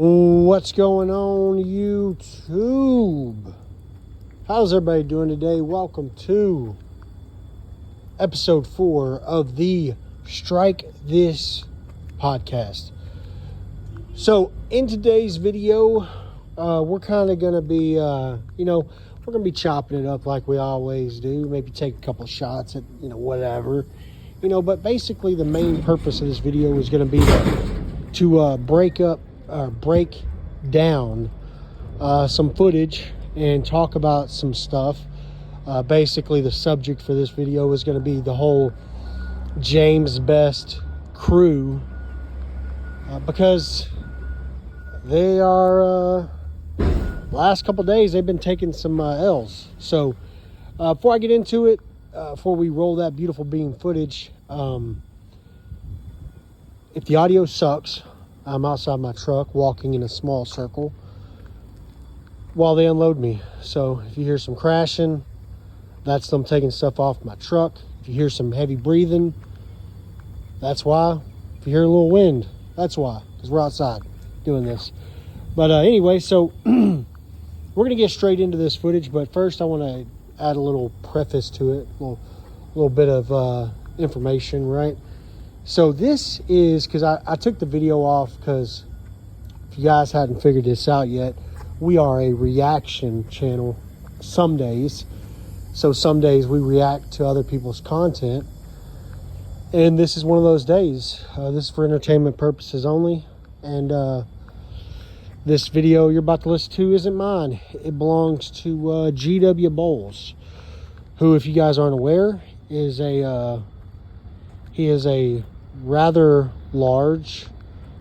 What's going on, YouTube? How's everybody doing today? Welcome to episode 4 of the Strike This podcast. So in today's video, we're kind of going to be, we're going to be chopping it up like we always do. Maybe take a couple shots at, whatever. But basically the main purpose of this video is going to be to break down some footage and talk about some stuff. Basically the subject for this video is going to be the whole James Best crew, because they are last couple days they've been taking some L's. So before I get into it, before we roll that beautiful beam footage, if the audio sucks, I'm outside my truck walking in a small circle while they unload me. So if you hear some crashing, that's them taking stuff off my truck. If you hear some heavy breathing, that's why. If you hear a little wind, that's why, because we're outside doing this. But anyway, so we're going to get straight into this footage, but first I want to add a little preface to it, a little bit of information, right? So this is, because I took the video off because if you guys hadn't figured this out yet, we are a reaction channel some days. So some days we react to other people's content. And this is one of those days. This is for entertainment purposes only. And this video you're about to listen to isn't mine. It belongs to GW Bowles, who, if you guys aren't aware, is he is a rather large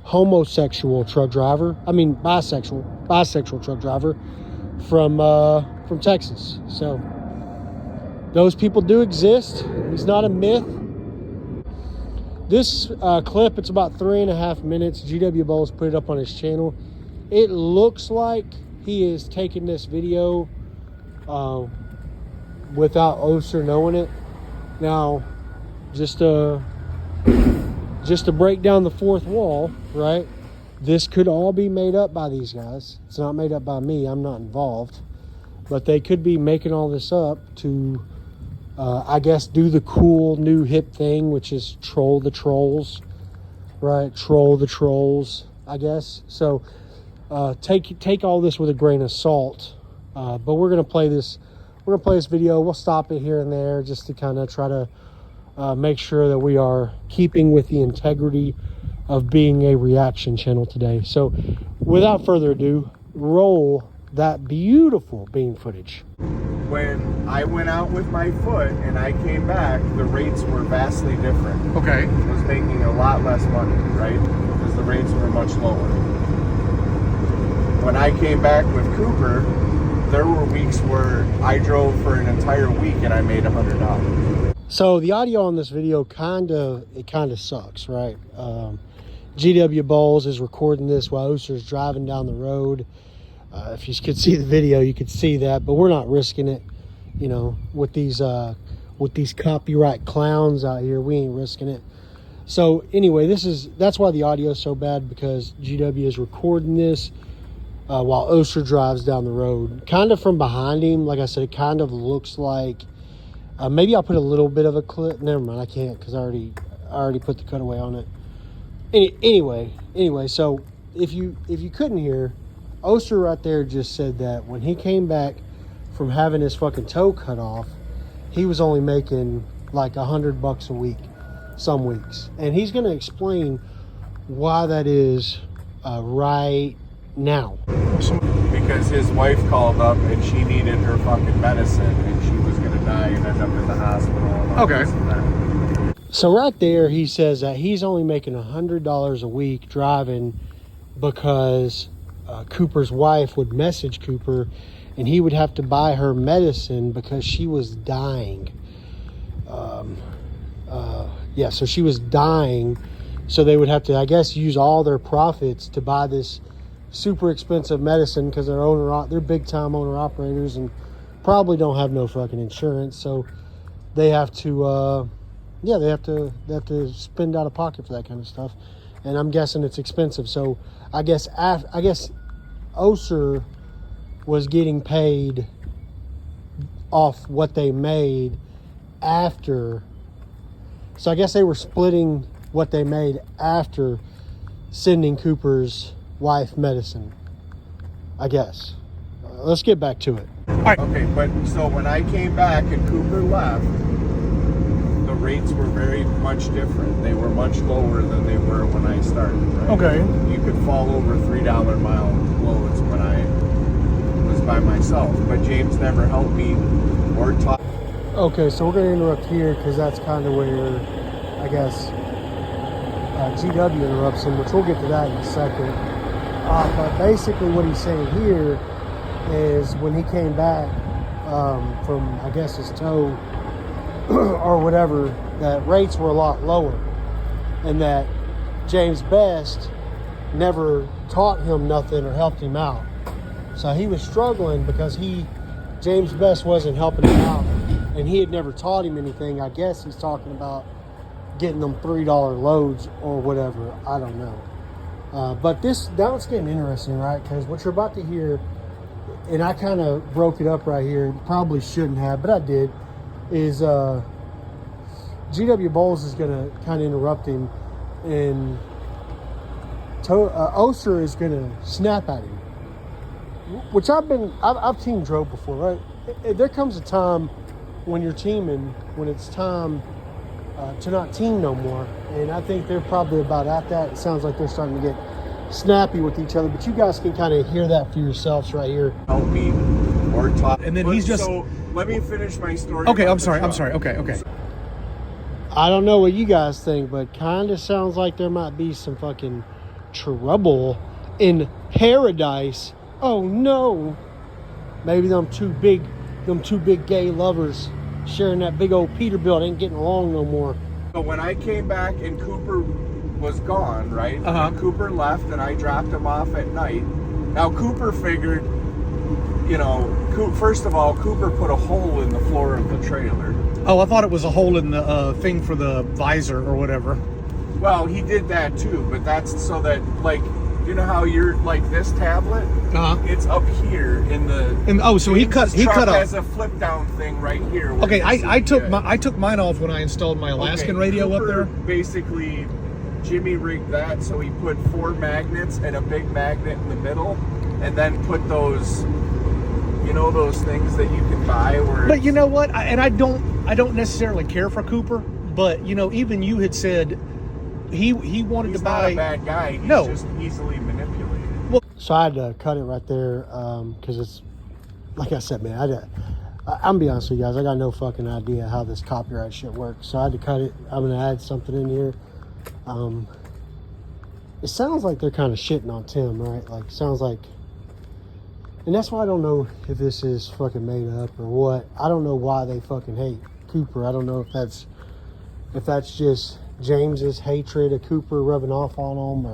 homosexual truck driver. I mean bisexual truck driver from Texas. So those people do exist. He's not a myth. This clip, it's about 3.5 minutes. GW Bowles put it up on his channel. It looks like he is taking this video without Oster knowing it. Now, just to break down the fourth wall, right? This could all be made up by these guys. It's not made up by me. I'm not involved. But they could be making all this up to, I guess, do the cool new hip thing, which is troll the trolls, right? Troll the trolls, I guess. So take all this with a grain of salt. But we're gonna play this. We're gonna play this video. We'll stop it here and there just to kind of try to make sure that we are keeping with the integrity of being a reaction channel today. So without further ado, roll that beautiful beam footage. When I went out with my foot and I came back, the rates were vastly different. Okay. I was making a lot less money, right? Because the rates were much lower. When I came back with Cooper, there were weeks where I drove for an entire week and I made $100. So the audio on this video kind of sucks, right? GW Bowles is recording this while Oster's driving down the road. If you could see the video, you could see that, but we're not risking it, with these copyright clowns out here. We ain't risking it. So anyway, that's why the audio is so bad, because GW is recording this while Oster drives down the road, kind of from behind him. Like I said, it kind of looks like. Maybe I'll put a little bit of a clip. Never mind, I can't, because I already put the cutaway on it. Anyway, so if you couldn't hear, Oster right there just said that when he came back from having his fucking toe cut off, he was only making like $100 a week some weeks, and he's going to explain why that is right now. Because his wife called up and she needed her fucking medicine and she was gonna die and end up in the hospital. And okay. This and that. So right there, he says that he's only making $100 a week driving because Cooper's wife would message Cooper and he would have to buy her medicine because she was dying. So she was dying. So they would have to, I guess, use all their profits to buy this super expensive medicine, because they're big time owner operators and probably don't have no fucking insurance. So they have to they have to spend out of pocket for that kind of stuff. and I'm guessing it's expensive. So I guess Oser was getting paid off what they made after. So I guess they were splitting what they made after sending Cooper's wife medicine, I guess. Let's get back to it. Okay, but so when I came back and Cooper left, the rates were very much different. They were much lower than they were when I started, right? Okay. You could fall over $3 mile loads when I was by myself, but James never helped me or taught. Okay, so we're going to interrupt here because that's kind of where, I guess, GW interrupts him, which we'll get to that in a second. But basically what he's saying here is when he came back from, I guess, his toe or whatever, that rates were a lot lower, and that James Best never taught him nothing or helped him out. So he was struggling because James Best wasn't helping him out, and he had never taught him anything. I guess he's talking about getting them $3 loads or whatever. I don't know. But now it's getting interesting, right? Because what you're about to hear, and I kind of broke it up right here, probably shouldn't have, but I did, is GW Bowles is going to kind of interrupt him, and Oser is going to snap at him. Which I've teamed Drope before, right? There comes a time when you're teaming, when it's time to not team no more. And I think they're probably about at that. It sounds like they're starting to get snappy with each other. But you guys can kind of hear that for yourselves right here. Help me or taught. And then he's just. So let me finish my story. Okay, about I'm the sorry. truck. Okay. I don't know what you guys think, but kind of sounds like there might be some fucking trouble in paradise. Oh no. Maybe them two big gay lovers sharing that big old Peterbilt ain't getting along no more. So when I came back and Cooper was gone, right? Uh-huh. And Cooper left and I dropped him off at night. Now Cooper figured, first of all, Cooper put a hole in the floor of the trailer. Oh, I thought it was a hole in the thing for the visor or whatever. Well, he did that too, but that's so that, like, you know how you're like this tablet? Uh-huh. It's up here in the. And so he cut has off. a flip down thing right here. Okay, I took mine off when I installed my Alaskan radio up there. Basically, Jimmy rigged that, so he put 4 magnets and a big magnet in the middle, and then put those, those things that you can buy. But you know what? I don't necessarily care for Cooper, but even you had said he wanted to buy. He's not a bad guy. He's just easily manipulated. Well, so I had to cut it right there because it's, like I said, man, I'm gonna be honest with you guys, I got no fucking idea how this copyright shit works. So I had to cut it. I'm gonna add something in here. It sounds like they're kind of shitting on Tim, right? Like, sounds like, and that's why I don't know if this is fucking made up or what. I don't know why they fucking hate Cooper. I don't know if that's just James's hatred of Cooper rubbing off on him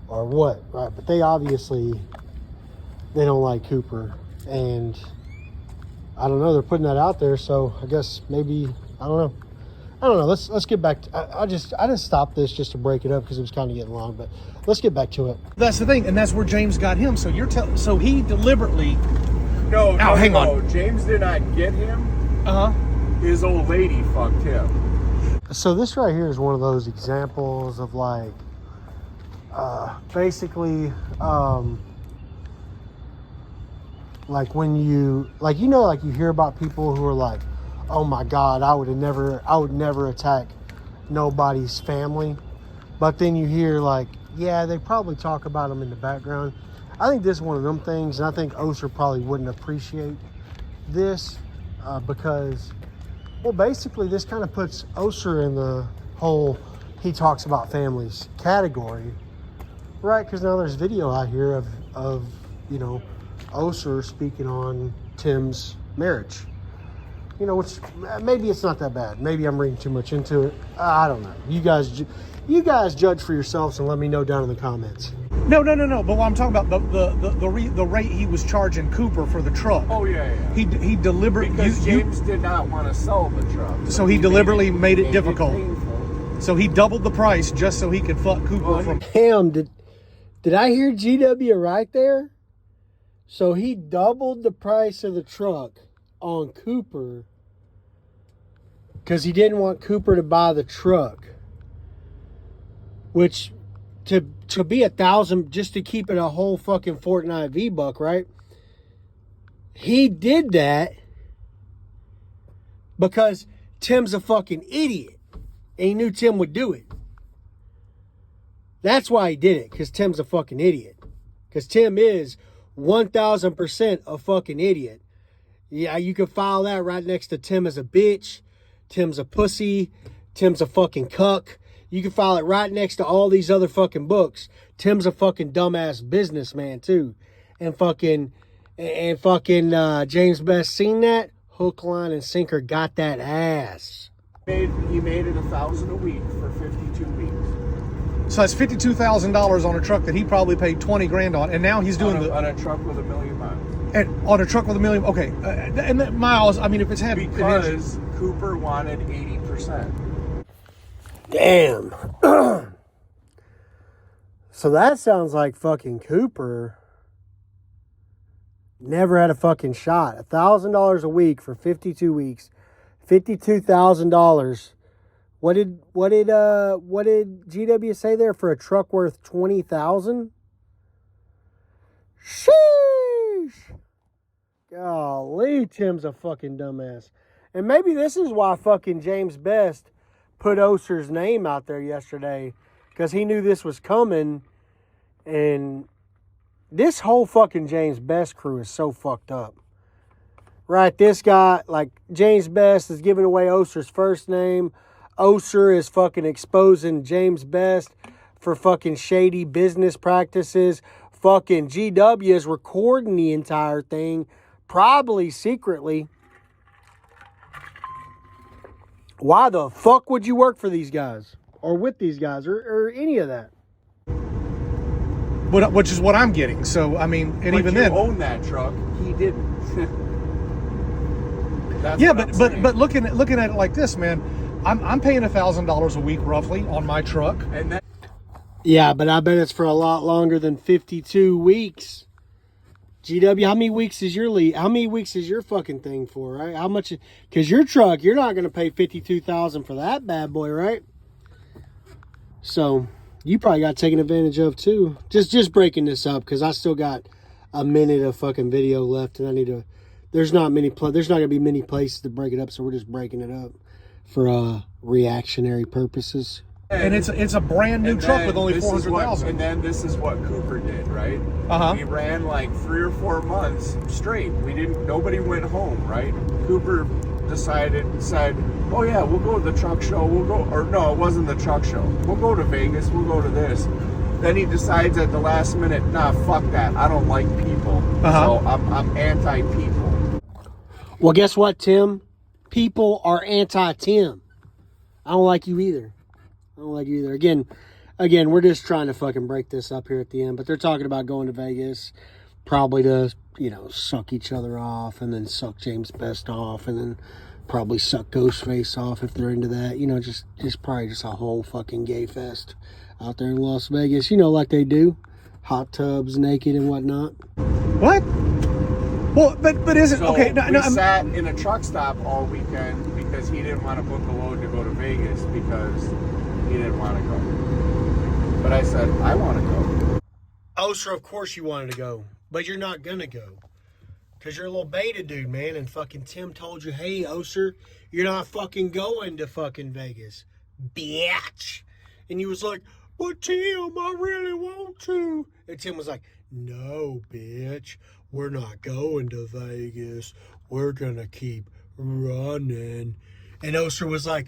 or what, right? But they don't like Cooper, and I don't know, they're putting that out there, so I guess maybe, I don't know. Let's get back to, I just stopped this just to break it up because it was kind of getting long, but let's get back to it. That's the thing, and that's where James got him. So so he deliberately. No, hang on. James did not get him. His old lady fucked him. So this right here is one of those examples of like, basically, like when you hear about people who are like, oh my God, I would never attack nobody's family. But then you hear like, yeah, they probably talk about them in the background. I think this is one of them things, and I think Oser probably wouldn't appreciate this because, well, basically this kind of puts Oser in the whole he talks about families category, right? Because now there's video out here of Oser speaking on Tim's marriage. Which maybe it's not that bad. Maybe I'm reading too much into it. I don't know. You guys judge for yourselves and let me know down in the comments. No. But what I'm talking about, the rate he was charging Cooper for the truck. Oh yeah. He deliberately because James did not want to sell the truck, so he deliberately made it difficult. painful So he doubled the price just so he could fuck Cooper from. Damn, did I hear GW right there? So he doubled the price of the truck on Cooper because he didn't want Cooper to buy the truck. Which, to be $1,000, just to keep it a whole fucking Fortnite V-Buck, right? He did that because Tim's a fucking idiot. And he knew Tim would do it. That's why he did it, because Tim's a fucking idiot. Because Tim is 1,000% a fucking idiot. Yeah, you can file that right next to Tim as a bitch. Tim's a pussy. Tim's a fucking cuck. You can file it right next to all these other fucking books. Tim's a fucking dumbass businessman too. And fucking James Best seen that. Hook, line, and sinker got that ass. He made it $1,000 a week for 52 weeks. So that's $52,000 on a truck that he probably paid 20 grand on, and now he's doing on a truck with 1 million miles. And on a truck with 1 million. Okay, and that miles. I mean, if it's had because Cooper wanted 80%. Damn. So that sounds like fucking Cooper never had a fucking shot. $1,000 a week for 52 weeks, $52,000. What did GW say there for a truck worth $20,000? Sheesh. Golly, Tim's a fucking dumbass. And maybe this is why fucking James Best put Oser's name out there yesterday, because he knew this was coming. And this whole fucking James Best crew is so fucked up. Right, this guy, like, James Best is giving away Oser's first name. Oser is fucking exposing James Best for fucking shady business practices. Fucking GW is recording the entire thing, probably secretly. Why the fuck would you work for these guys? Or with these guys, or any of that? which is what I'm getting. So I mean, and but even you then, own that truck. He didn't. That's yeah, what I'm but saying. looking at it like this, man, I'm paying $1,000 a week roughly on my truck. And that, Yeah, but I bet it's for a lot longer than 52 weeks. GW, how many weeks is your lead? How many weeks is your fucking thing for, right? How much? Because your truck, you're not going to pay $52,000 for that bad boy, right? So you probably got taken advantage of too. Just breaking this up because I still got a minute of fucking video left, and I need to. There's not going to be many places to break it up, so we're just breaking it up for reactionary purposes. And it's a brand new truck with only 400,000. And then this is what Cooper did, right? Uh-huh. We ran like 3 or 4 months straight. Nobody went home, right? Cooper said, oh yeah, we'll go to the truck show. No, it wasn't the truck show. We'll go to Vegas. We'll go to this. Then he decides at the last minute, nah, fuck that. I don't like people. Uh-huh. So I'm anti-people. Well, guess what, Tim? People are anti-Tim. I don't like you either. Again, we're just trying to fucking break this up here at the end. But they're talking about going to Vegas, probably to, suck each other off, and then suck James Best off, and then probably suck Ghostface off if they're into that. Just probably just a whole fucking gay fest out there in Las Vegas. Like they do, hot tubs, naked and whatnot. What? Well, but isn't So okay? we sat in a truck stop all weekend because he didn't want to book a load to go to Vegas because he didn't want to go. But I said, I want to go. Oh, so of course you wanted to go, but you're not gonna go. Because you're a little beta dude, man, and fucking Tim told you, hey, Oser, you're not fucking going to fucking Vegas, bitch. And you was like, but Tim, I really want to. And Tim was like, no, bitch, we're not going to Vegas. We're gonna keep running. And Oser was like,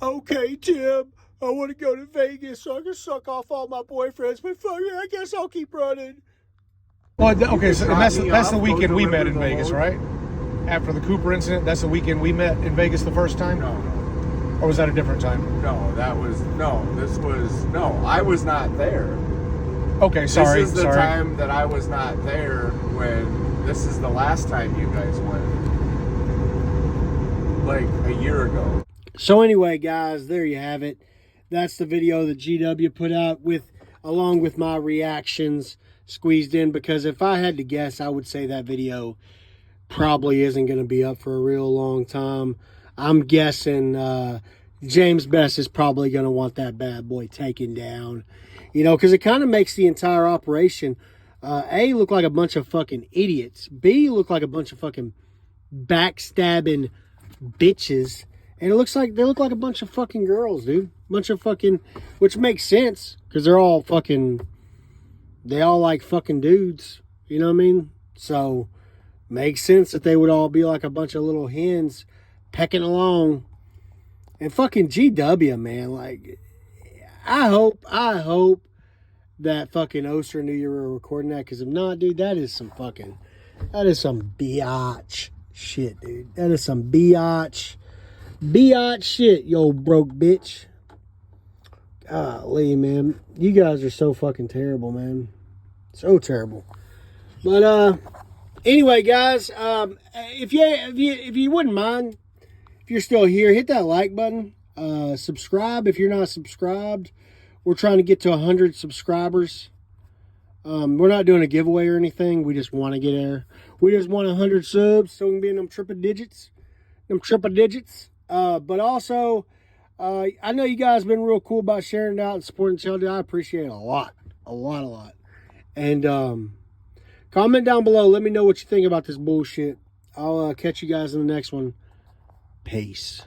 okay, Tim, I want to go to Vegas so I can suck off all my boyfriends, but fuck it, I guess I'll keep running. Well, okay, so drop that's me the off, weekend go we met deliver in the Vegas, load. right? After the Cooper incident, that's the weekend we met in Vegas the first time? No. Or was that a different time? I was not there. Okay, sorry. This is the time that I was not there when, this is the last time you guys went. Like a year ago. So anyway, guys, there you have it. that's the video that GW put out along with my reactions squeezed in, because if I had to guess, I would say that video probably isn't going to be up for a real long time. I'm guessing James Best is probably going to want that bad boy taken down, you know, because it kind of makes the entire operation A, look like a bunch of fucking idiots, B, look like a bunch of fucking backstabbing bitches, and they look like a bunch of fucking girls, dude. Bunch of fucking, which makes sense because they all like fucking dudes, you know what I mean? So makes sense that they would all be like a bunch of little hens pecking along. And fucking GW, man, like, I hope that fucking Oster knew you were recording that, because if not, dude, that is some biatch shit, dude. That is some biatch shit, you old broke bitch. Golly, man. You guys are so fucking terrible, man. So terrible. But, anyway, guys, if you wouldn't mind, if you're still here, hit that like button. Subscribe if you're not subscribed. We're trying to get to 100 subscribers. We're not doing a giveaway or anything. We just want to get there. We just want 100 subs so we can be in them triple digits. But also, I know you guys have been real cool about sharing it out and supporting the channel. I appreciate it a lot. And comment down below. Let me know what you think about this bullshit. I'll catch you guys in the next one. Peace.